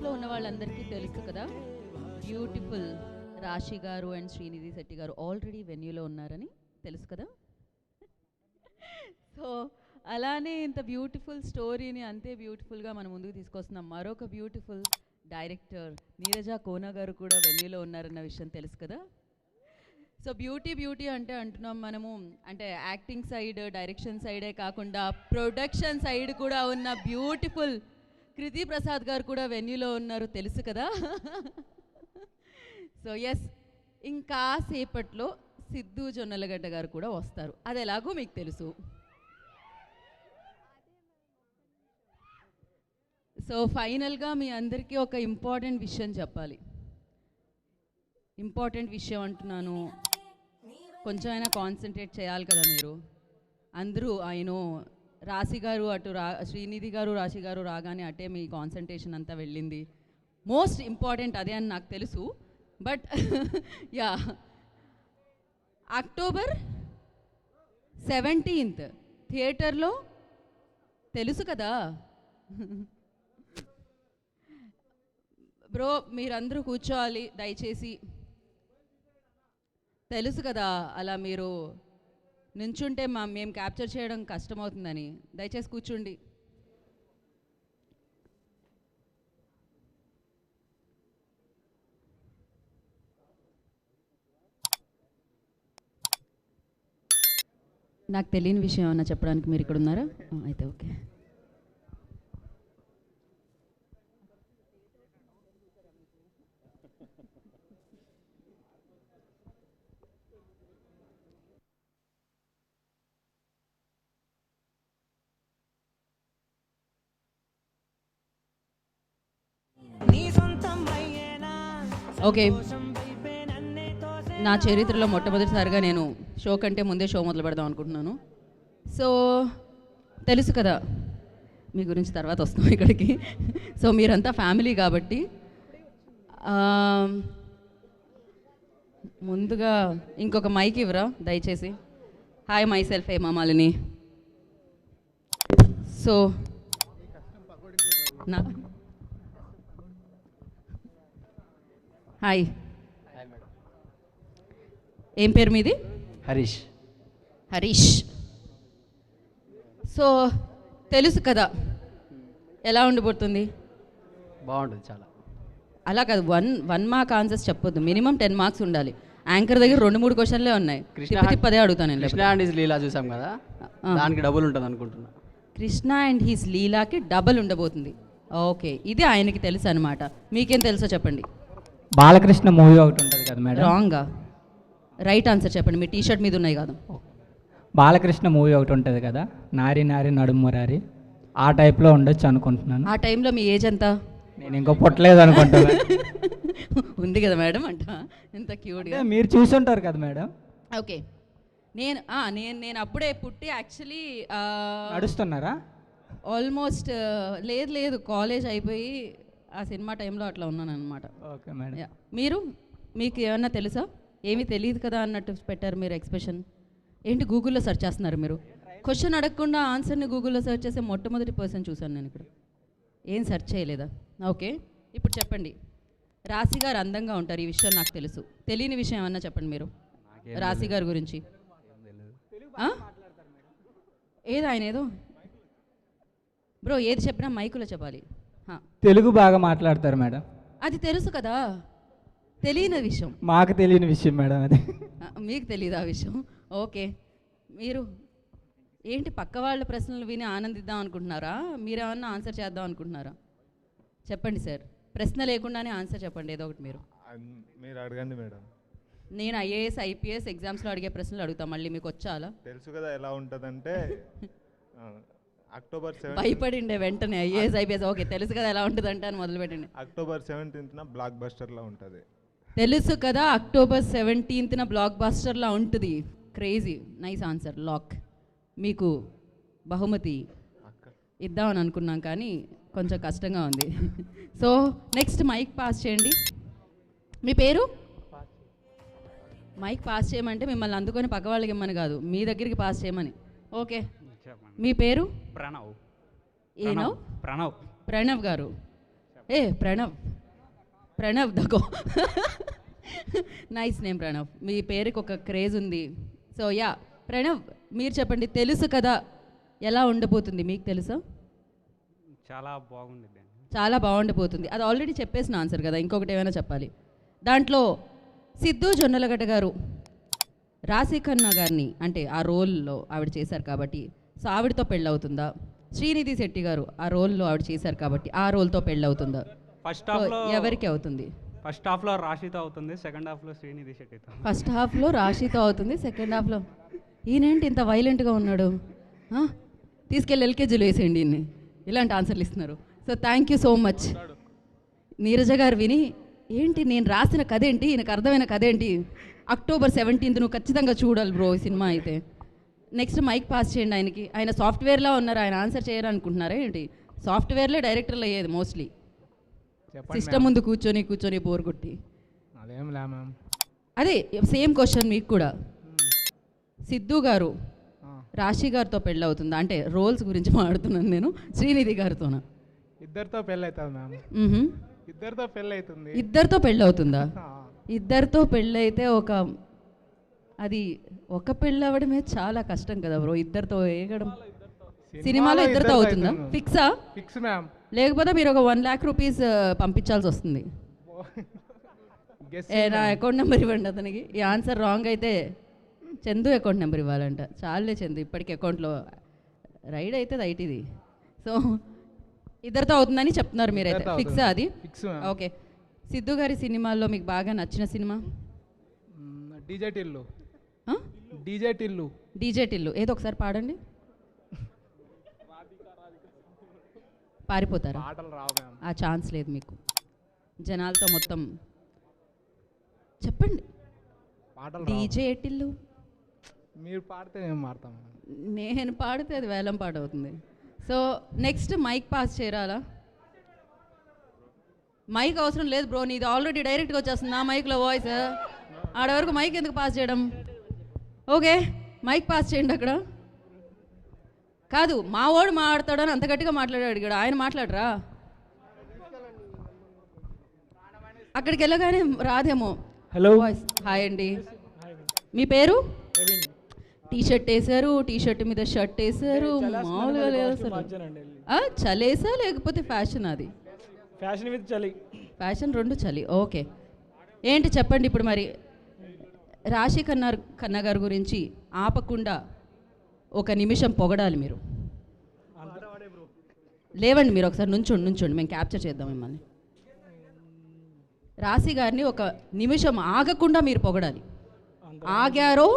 ఆడియన్స్లో ఉన్న వాళ్ళందరికీ తెలుసు కదా, బ్యూటిఫుల్ రాశి గారు అండ్ శ్రీనిధి శెట్టి గారు ఆల్రెడీ వెన్యూలో ఉన్నారని తెలుసు కదా. సో అలానే ఇంత బ్యూటిఫుల్ స్టోరీని అంతే బ్యూటిఫుల్గా మనం ముందుకు తీసుకొస్తున్నాం. మరొక బ్యూటిఫుల్ డైరెక్టర్ నీరజ కోన గారు కూడా వెన్యూలో ఉన్నారన్న విషయం తెలుసు కదా. సో బ్యూటీ అంటే అంటున్నాం మనము, అంటే యాక్టింగ్ సైడ్ డైరెక్షన్ సైడే కాకుండా ప్రొడక్షన్ సైడ్ కూడా ఉన్న బ్యూటిఫుల్ కృతి ప్రసాద్ గారు కూడా వెన్యూలో ఉన్నారు తెలుసు కదా. సో ఎస్, ఇంకాసేపట్లో సిద్ధు జొన్నలగడ్డ గారు కూడా వస్తారు, అది ఎలాగో మీకు తెలుసు. సో ఫైనల్గా మీ అందరికీ ఒక ఇంపార్టెంట్ విషయం చెప్పాలి. ఇంపార్టెంట్ విషయం అంటున్నాను, కొంచెం అయినా కాన్సన్ట్రేట్ చేయాలి కదా మీరు అందరూ. ఆయన రాశి గారు అటు శ్రీనిధి గారు రాశి గారు రాగానే అటే మీ కాన్సన్ట్రేషన్ అంతా వెళ్ళింది. మోస్ట్ ఇంపార్టెంట్ అదే అని నాకు తెలుసు. బట్ యా, అక్టోబర్ 17th థియేటర్లో తెలుసు కదా. బ్రో మీరందరూ కూర్చోవాలి దయచేసి, తెలుసు కదా. అలా మీరు నుంచుంటే మేము క్యాప్చర్ చేయడం కష్టమవుతుందని దయచేసి కూర్చోండి. నాకు తెలియని విషయం ఏమన్నా చెప్పడానికి మీరు ఇక్కడ ఉన్నారా? అయితే ఓకే. ఓకే, నా చరిత్రలో మొట్టమొదటిసారిగా నేను షో కంటే ముందే షో మొదలు పెడదాం అనుకుంటున్నాను. సో తెలుసు కదా, మీ గురించి తర్వాత వస్తాం ఇక్కడికి. సో మీరంతా ఫ్యామిలీ కాబట్టి ముందుగా ఇంకొక మైక్ ఇవ్వరా దయచేసి. Hi, myself Hemamalini. So నా హాయ్, ఏం పేరు మీది? హరీష్. హరీష్. సో తెలుసు కదా ఎలా ఉండిపోతుంది? బాగుంటుంది చాలా. అలా కాదు, వన్ మార్క్ ఆన్సర్స్ చెప్పొద్దు, మినిమం 10 మార్క్స్ ఉండాలి. యాంకర్ దగ్గర 2-3 క్వశ్చన్లే ఉన్నాయి, పదే అడుగుతాను నేను. కృష్ణ అండ్ హిస్ లీలా చూసాం కదా, దానికి డబుల్ ఉంటుంది అనుకుంటున్నా. కృష్ణ అండ్ హిస్ లీలాకి డబుల్ ఉండబోతుంది. ఓకే, ఇది ఆయనకి తెలుసు అనమాట. మీకేం తెలుసో చెప్పండి. బాలకృష్ణ మూవీ ఒకటి ఉంటుంది కదా మేడం. రాంగా, రైట్ ఆన్సర్ చెప్పండి. మీ టీషర్ట్ మీద ఉన్నాయి కాదు. బాలకృష్ణ మూవీ ఒకటి ఉంటుంది కదా, నారి నారి నడుమురారి, ఆ టైప్లో ఉండొచ్చు అనుకుంటున్నాను. ఆ టైంలో మీ ఏజ్ ఎంత? నేను ఇంకో పుట్టలేదు అనుకుంటున్నాను. ఉంది కదా మేడం అంట, ఎంత క్యూట్గా. మీరు చూసుంటారు కదా మేడం. ఓకే, నేను అప్పుడే పుట్టి యాక్చువల్లీ నడుస్తున్నారా? ఆల్మోస్ట్ లేదు కాలేజ్ అయిపోయి ఆ సినిమా టైంలో అట్లా ఉన్నాను అనమాట. Okay madam. మీకు ఏమన్నా తెలుసా? ఏమీ తెలియదు కదా అన్నట్టు పెట్టారు మీరు ఎక్స్ప్రెషన్. ఏంటి గూగుల్లో సెర్చ్ చేస్తున్నారు మీరు? క్వశ్చన్ అడగకుండా ఆన్సర్ని గూగుల్లో సెర్చ్ చేసే మొట్టమొదటి పర్సన్ చూశాను నేను ఇక్కడ. ఏం సెర్చ్ చేయలేదా? ఓకే, ఇప్పుడు చెప్పండి. రాశి గారు అందంగా ఉంటారు, ఈ విషయం నాకు తెలుసు. తెలియని విషయం ఏమన్నా చెప్పండి మీరు రాశి గారి గురించి. ఏదో ఆయన ఏదో బ్రో ఏది చెప్పినా మైకులో చెప్పాలి. తెలుగు బాగా మాట్లాడతారు మేడం. అది తెలుసు కదా, తెలియని విషయం. మాకు తెలియని విషయం మేడం అది. మీకు తెలియదు ఆ విషయం. ఓకే, మీరు ఏంటి పక్క వాళ్ళ ప్రశ్నలు విని ఆనందిద్దాం అనుకుంటున్నారా? మీరేమన్నా ఆన్సర్ చేద్దాం అనుకుంటున్నారా? చెప్పండి సార్, ప్రశ్న లేకుండానే ఆన్సర్ చెప్పండి ఏదో ఒకటి. మీరు అడగండి మేడం. నేను ఐఏఎస్ ఐపీఎస్ ఎగ్జామ్స్లో అడిగే ప్రశ్నలు అడుగుతా, మళ్ళీ మీకు వచ్చాలా? తెలుసు కదా ఎలా ఉంటుందంటే అక్టోబర్ 7 భయపడిండే వెంటనే ఐఏఎస్ ఐపీఎస్. ఓకే, తెలుసు కదా ఎలా ఉంటుందంటే అని మొదలుపెట్టండి. అక్టోబర్ 17th బ్లాక్ బస్టర్లా ఉంటుంది. తెలుసు కదా అక్టోబర్ 17th బ్లాక్ బస్టర్లా ఉంటుంది. Crazy, nice answer. లాక్. మీకు బహుమతి ఇద్దామని అనుకున్నాం కానీ కొంచెం కష్టంగా ఉంది. సో నెక్స్ట్ మైక్ పాస్ చేయండి. మీ పేరు? మైక్ పాస్ చేయమంటే మిమ్మల్ని అందుకొని పక్క వాళ్ళకి ఇమ్మని కాదు, మీ దగ్గరికి పాస్ చేయమని. ఓకే, మీ పేరు? ప్రణవ్. ఏనో? ప్రణవ్. ప్రణవ్ గారు ప్రణవ్ దగో నైస్ నేమ్ ప్రణవ్, మీ పేరుకి ఒక క్రేజ్ ఉంది. సో యా ప్రణవ్, మీరు చెప్పండి, తెలుసు కదా ఎలా ఉండబోతుంది, మీకు తెలుసా? చాలా బాగుంది. చాలా బాగుండిపోతుంది. అది ఆల్రెడీ చెప్పేసిన ఆన్సర్ కదా, ఇంకొకటి ఏమైనా చెప్పాలి. దాంట్లో సిద్ధు జొన్నలగడ్డ గారు రాశి ఖన్నా గారిని అంటే ఆ రోల్లో ఆవిడ చేశారు కాబట్టి సో ఆవిడతో పెళ్ళవుతుందా? శ్రీనిధి శెట్టి గారు ఆ రోల్లో ఆవిడ చేశారు కాబట్టి ఆ రోల్తో పెళ్ళవుతుందా? ఫస్ట్ సో హాఫ్లో ఎవరికి అవుతుంది? ఫస్ట్ హాఫ్లో రాశితో అవుతుంది, సెకండ్ హాఫ్లో శ్రీనిధి శెట్టితో. ఫస్ట్ హాఫ్లో రాశితో అవుతుంది, సెకండ్ హాఫ్లో ఈయనేంటి ఇంత వైలెంట్గా ఉన్నాడు? తీసుకెళ్ళి ఎల్కేజీలో వేసేయండి ఈయన్ని, ఇలాంటి ఆన్సర్లు ఇస్తున్నారు. So thank you so much. Neeraja గారు విని ఏంటి నేను రాసిన కథ ఏంటి, ఈయనకు అర్థమైన కథ ఏంటి, అక్టోబర్ 17th నువ్వు ఖచ్చితంగా చూడాలి బ్రో ఈ సినిమా అయితే. నెక్స్ట్ మైక్ పాస్ చేయండి ఆయనకి. ఆయన సాఫ్ట్వేర్లో ఉన్నారు, ఆయన ఆన్సర్ చేయాలనుకుంటున్నారా ఏంటి? సాఫ్ట్వేర్లో డైరెక్టర్లు అయ్యేది మోస్ట్లీ, సిస్టమ్ ముందు కూర్చొని బోర్ కొట్టి. అదేం లే మ్యామ్. అదే సేమ్ క్వశ్చన్ మీకు కూడా. సిద్ధు గారు రాశి గారితో పెళ్ళి అవుతుందా అంటే రోల్స్ గురించి మాట్లాడుతున్నాను నేను, శ్రీనిధి గారితోనా? ఇద్దరితో పెళ్ళి అవుతుంది మ్యామ్. ఇద్దరితో పెళ్ళి అవుతుంది. ఇద్దరితో పెళ్ళి అవుతుందా? ఇద్దరితో పెళ్ళి అయితే అది ఒక పెళ్ళి అవ్వడమే చాలా కష్టం కదా బ్రో, ఇద్దరితో వేయడం. సినిమాలో ఇద్దరితో అవుతుందా? ఫిక్సా? Fix ma'am. లేకపోతే మీరు ఒక 1 lakh రూపీస్ పంపించాల్సి వస్తుంది. నా అకౌంట్ నెంబర్ ఇవ్వండి అతనికి. ఈ ఆన్సర్ రాంగ్ అయితే చందు అకౌంట్ నెంబర్ ఇవ్వాలంట. చాలే చందు, ఇప్పటికి అకౌంట్లో రైడ్ అవుతుంది ఐటీది. సో ఇద్దరితో అవుతుందని చెప్తున్నారు మీరైతే, ఫిక్సా అది? ఫిక్స్. ఓకే. సిద్ధు గారి సినిమాల్లో మీకు బాగా నచ్చిన cinema? DJ Tillu. DJ Tillu. DJ Tillu ఏదో ఒకసారి పాడండి. పారిపోతారా? పాటలు రావు మ్యామ్. ఆ ఛాన్స్ లేదు మీకు. జనాలతో మొత్తం చెప్పండి. పాటలు డీజే టిల్లు మీరు పాడితే నేను పాడతాం. నేను పాడితే అది వేలం పాట అవుతుంది. సో నెక్స్ట్ మైక్ పాస్ చేయాలా? మైక్ అవసరం లేదు బ్రో, నీది ఆల్రెడీ డైరెక్ట్గా వచ్చేస్తుంది నా మైక్లో వాయిస్. ఆడ వరకు మైక్ ఎందుకు పాస్ చేయడం? ఓకే మైక్ పాస్ చేయండి అక్కడ. కాదు మా వాడు మాట్లాడతాడు అని అంత గట్టిగా మాట్లాడాడు ఇక్కడ, ఆయన మాట్లాడరా? అక్కడికి వెళ్ళగానే రాదేమో. Hello voice. హాయ్ అండి, మీ పేరు? టీ షర్ట్ వేసారు, టీ షర్ట్ మీద షర్ట్ వేసారు, మామూలుగా లేదు అసలు. చలేసా లేకపోతే ఫ్యాషన్? అది ఫ్యాషన్ విత్ చలి. ఫ్యాషన్ రెండు చలి. ఓకే ఏంటి చెప్పండి ఇప్పుడు మరి. రాశి ఖన్నా గారి గురించి ఆపకుండా ఒక నిమిషం పొగడాలి మీరు. లేవండి మీరు ఒకసారి నుంచోండి, మేము క్యాప్చర్ చేద్దాం మిమ్మల్ని. రాశి గారిని ఒక నిమిషం ఆగకుండా మీరు పొగడాలి. ఆగారో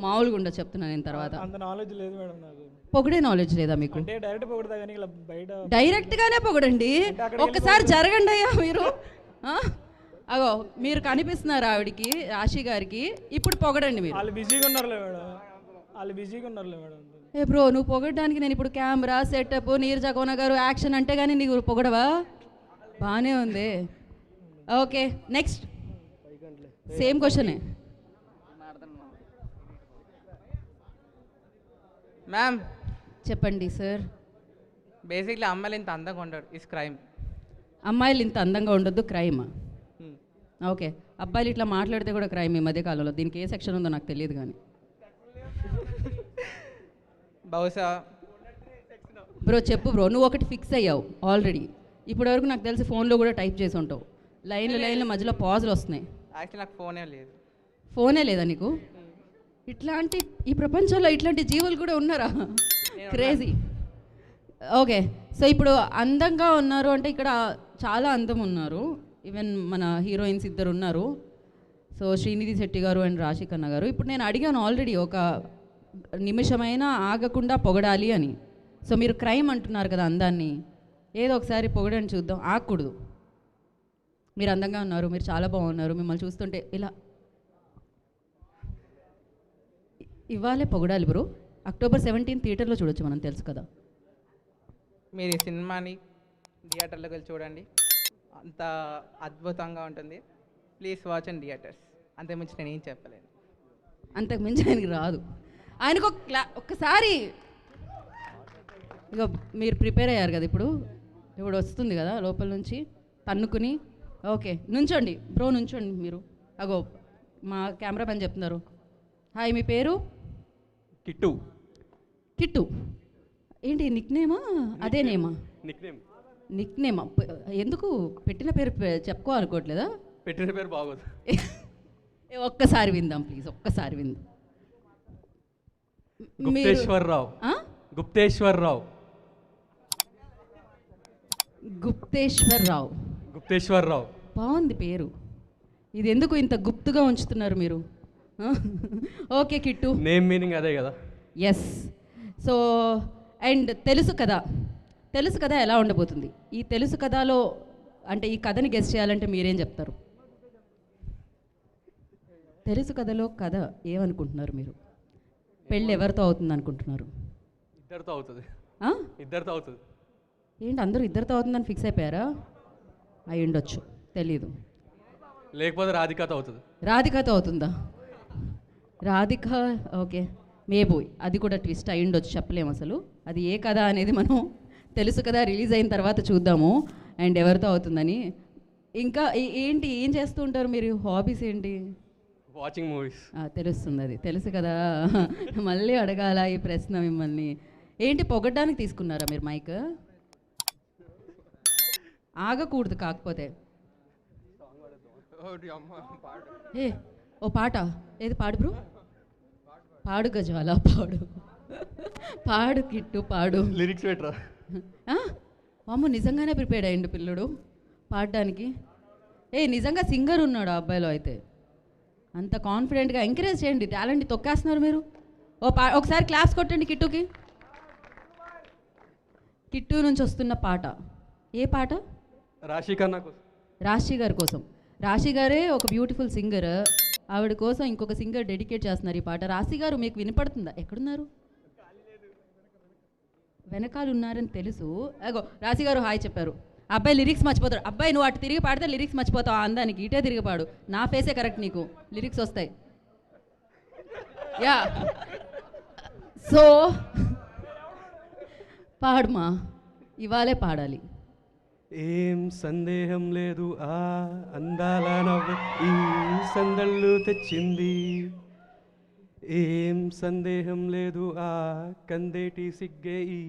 మామూలుగా ఉండదు చెప్తున్నా నేను తర్వాత. అంత నాలెడ్జ్ లేదు మేడం నాకు. పొగిడే నాలెడ్జ్ లేదా మీకు? అంటే డైరెక్ట్ పొగడతా కానీ ఇలా బయట డైరెక్ట్గానే పొగడండి. ఒక్కసారి జరగండి అయ్యా మీరు. అగో మీరు కనిపిస్తున్నారు ఆవిడికి, రాశి గారికి. ఇప్పుడు పొగడండి మీరు. వాళ్ళు బిజీగా ఉన్నారులే మేడం, వాళ్ళు బిజీగా ఉన్నారులే మేడం. ఏ బ్రో నువ్వు పొగడడానికి నేను ఇప్పుడు కెమెరా సెటప్ నీరజ కోన గారు యాక్షన్ అంటే కానీ నీకు పొగడవా? బాగానే ఉంది. ఓకే నెక్స్ట్ సేమ్ క్వశ్చనే. మ్యామ్ చెప్పండి సార్. బేసిక్లీ అమ్మాయిలు ఇంత అందంగా ఉండడు, ఇస్ క్రైమ్. అమ్మాయిలు ఇంత అందంగా ఉండొద్దు, క్రైమ్. ఓకే అబ్బాయిలు ఇట్లా మాట్లాడితే కూడా క్రైమ్ ఈ మధ్య కాలంలో. దీనికి ఏ సెక్షన్ ఉందో నాకు తెలియదు కానీ. బహుశా బ్రో చెప్పు బ్రో, నువ్వు ఒకటి ఫిక్స్ అయ్యావు ఆల్రెడీ. ఇప్పటివరకు నాకు తెలిసి ఫోన్లో కూడా టైప్ చేసి ఉంటావు. లైన్ల మధ్యలో పాజులు వస్తున్నాయి. యాక్చువల్లీ నాకు ఫోనే లేదు. ఫోనే లేదా నీకు? ఇట్లాంటి ఈ ప్రపంచంలో ఇట్లాంటి జీవులు కూడా ఉన్నారా? క్రేజీ. ఓకే సో ఇప్పుడు అందంగా ఉన్నారు అంటే ఇక్కడ చాలా అందం ఉన్నారు. ఈవెన్ మన హీరోయిన్స్ ఇద్దరు ఉన్నారు. సో శ్రీనిధి శెట్టి గారు అండ్ రాశి ఖన్నా గారు. ఇప్పుడు నేను అడిగాను ఆల్రెడీ ఒక నిమిషమైనా ఆగకుండా పొగడాలి అని. సో మీరు క్రైమ్ అంటున్నారు కదా అందాన్ని, ఏదో ఒకసారి పొగడని చూద్దాం. ఆగకూడదు. మీరు అందంగా ఉన్నారు, మీరు చాలా బాగున్నారు, మిమ్మల్ని చూస్తుంటే ఇలా ఇవ్వాలే పొగడాలి బ్రో. అక్టోబర్ 17 థియేటర్లో చూడొచ్చు మనం, తెలుసు కదా. మీరు ఈ సినిమాని థియేటర్లోకి వెళ్ళి చూడండి, అంత అద్భుతంగా ఉంటుంది. Please watch in theatres. అంతకుమించి నేను ఏం చెప్పలేను. అంతకుమించి ఆయనకి రాదు. ఆయనకు ఒక్కసారి ఇక మీరు ప్రిపేర్ అయ్యారు కదా, ఇప్పుడు వస్తుంది కదా లోపల నుంచి. తన్నుకుని ఓకే నుంచోండి బ్రో నుంచోండి మీరు అగో మా కెమెరా మ్యాన్ చెప్తున్నారు హాయ్ మీ పేరు కిట్టు కిట్టు ఏంటి నిక్ నేమా అదే నేమా నిక్ నేమ్ నిక్ నేమా ఎందుకు పెట్టిన పేరు చెప్పుకోవాలనుకోవట్లేదా పెట్టిన పేరు బాగోదు. ఒక్కసారి విందాం ప్లీజ్ ఒక్కసారి విందాం గుప్తేశ్వరరావు. ఆ? గుప్తేశ్వరరావు. గుప్తేశ్వరరావు గుప్తేశ్వరరావు. బాగుంది పేరు ఇది ఎందుకు ఇంత గుప్తుగా ఉంచుతున్నారు మీరు ఓకే కిట్టు నేమ్ మీనింగ్ అదే కదా. ఎస్ సో అండ్ తెలుసు కదా ఎలా ఉండబోతుంది ఈ తెలుసు కథలో అంటే ఈ కథని గెస్ చేయాలంటే మీరేం చెప్తారు తెలుసు కథలో కథ ఏమనుకుంటున్నారు మీరు పెళ్ళి ఎవరితో అవుతుంది అనుకుంటున్నారు ఇద్దరితో అవుతుంది. ఆ? ఇద్దరితో అవుతుంది. ఏంటి అందరూ ఇద్దరితో అవుతుందని ఫిక్స్ అయిపోయారా అయి ఉండొచ్చు తెలీదు లేకపోతే రాధికతో అవుతుంది. రాధికతో అవుతుందా రాధిక ఓకే మేబో అది కూడా ట్విస్ట్ అయి ఉండొచ్చు చెప్పలేము అసలు అది ఏ కథ అనేది మనం తెలుసు కదా రిలీజ్ అయిన తర్వాత చూద్దాము అండ్ ఎవరితో అవుతుందని ఇంకా ఏంటి ఏం చేస్తూ ఉంటారు మీరు హాబీస్ ఏంటి వాచింగ్ మూవీస్. తెలుస్తుంది అది తెలుసు కదా మళ్ళీ అడగాల ఈ ప్రశ్న మిమ్మల్ని ఏంటి పొగడ్డానికి తీసుకున్నారా మీరు మైక్ ఆగకూడదు కాకపోతే ఏ ఓ పాట ఏది పాడు బ్రో పాడు గజాల పాడు పాడు కిట్టు పాడు లిరిక్స్ పెట్టరా. అమ్మ నిజంగానే ప్రిపేర్డ్ అయ్యిండు పిల్లడు పాడడానికి నిజంగా సింగర్ ఉన్నాడు ఆ అబ్బాయిలో అయితే అంత కాన్ఫిడెంట్గా ఎంకరేజ్ చేయండి టాలెంట్ తొక్కేస్తున్నారు మీరు ఒకసారి క్లాస్ కొట్టండి కిట్టుకి కిట్టు నుంచి వస్తున్న పాట ఏ పాట రాశి కన్నా కోసం. రాశి గారి కోసం రాశి గారే ఒక బ్యూటిఫుల్ సింగర్ ఆవిడ కోసం ఇంకొక సింగర్ డెడికేట్ చేస్తున్నారు ఈ పాట రాశి గారు మీకు వినపడుతుందా ఎక్కడున్నారు వెనకాల ఉన్నారని తెలుసు అగో రాశి గారు హాయ్ చెప్పారు అబ్బాయి లిరిక్స్ మర్చిపోతాడు అబ్బాయి నువ్వు అటు తిరిగి పాడితే లిరిక్స్ మర్చిపోతావు అందానికి ఇటే తిరిగి పాడు నా ఫేసే కరెక్ట్ నీకు లిరిక్స్ వస్తాయి యా సో పాడుమా ఇవాళే పాడాలి ఏం సందేహం లేదు ఆ అందాల నవ్వు ఈ సందళ్ళు తెచ్చింది ఏం సందేహం లేదు ఆ కందేటి సిగ్గే ఈ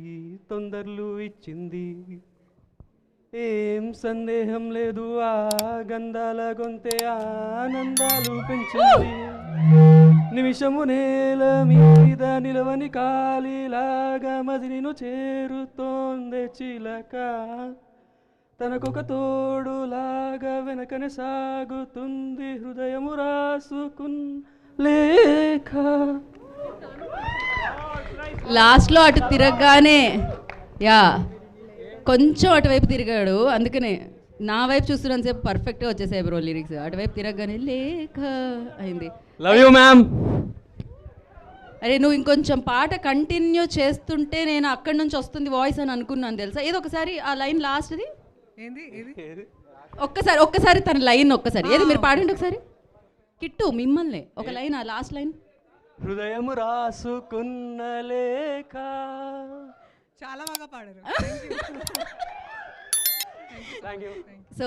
తొందరలు ఇచ్చింది ఏం సందేహం లేదు ఆ గంధాల గొంతే ఆనందాలు పెంచింది నిమిషము నేల మీద నిలవని కాలిలాగా మదినిను చేరుతోందే చిలక తనకొక తోడులాగా వెనకనే సాగుతుంది హృదయము రాసుకున్ లేఖ లాస్ట్లో అటు తిరగగానే యా కొంచెం అటువైపు తిరిగాడు అందుకనే నా వైపు చూస్తున్నాను సేపు పర్ఫెక్ట్గా వచ్చేసాయి బ్రో లిరిక్స్ అటువైపు తిరగగానే లేఖ అయింది లవ్ యూ మ్యామ్. అరే నువ్వు ఇంకొంచెం పాట కంటిన్యూ చేస్తుంటే నేను అక్కడి నుంచి వస్తుంది వాయిస్ అని అనుకున్నాను తెలుసా ఏదో ఒకసారి ఆ లైన్ లాస్ట్ది ఒక్కసారి తన లైన్ ఒక్కసారి ఏది మీరు పాడండి ఒకసారి కిట్టు మిమ్మల్ని ఒక లైన్ ఆ లాస్ట్ లైన్ హృదయము రాసుకున్న లేఖ. చాలా బాగా పాడారు థ్యాంక్ యూ. సో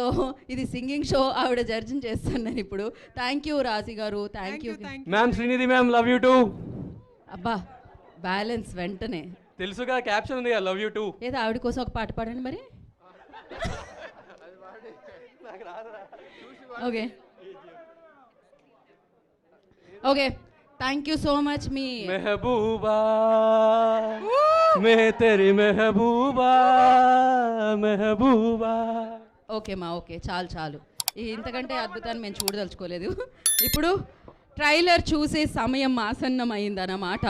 ఇది సింగింగ్ షో ఆవిడ జడ్జింగ్ చేస్తున్నాను ఇప్పుడు థ్యాంక్ యూ రాశి గారు thank you ma'am Srinidhi ma'am love you two. అబ్బా బ్యాలెన్స్ వెంటనే తెలుసుగా క్యాప్షన్ ఉంది లవ్ యూ టూ. ఏదో ఆవిడ కోసం ఒక పాట పాడండి మరి okay okay thank you so much మీ మెహబూబా మే తెరి మెహబూబా మెహబూబా. ఓకే మా ఓకే చాలు ఇంతకంటే అద్భుతాన్ని మేము చూడదలుచుకోలేదు ఇప్పుడు ట్రైలర్ చూసే సమయం ఆసన్నమైందన్నమాట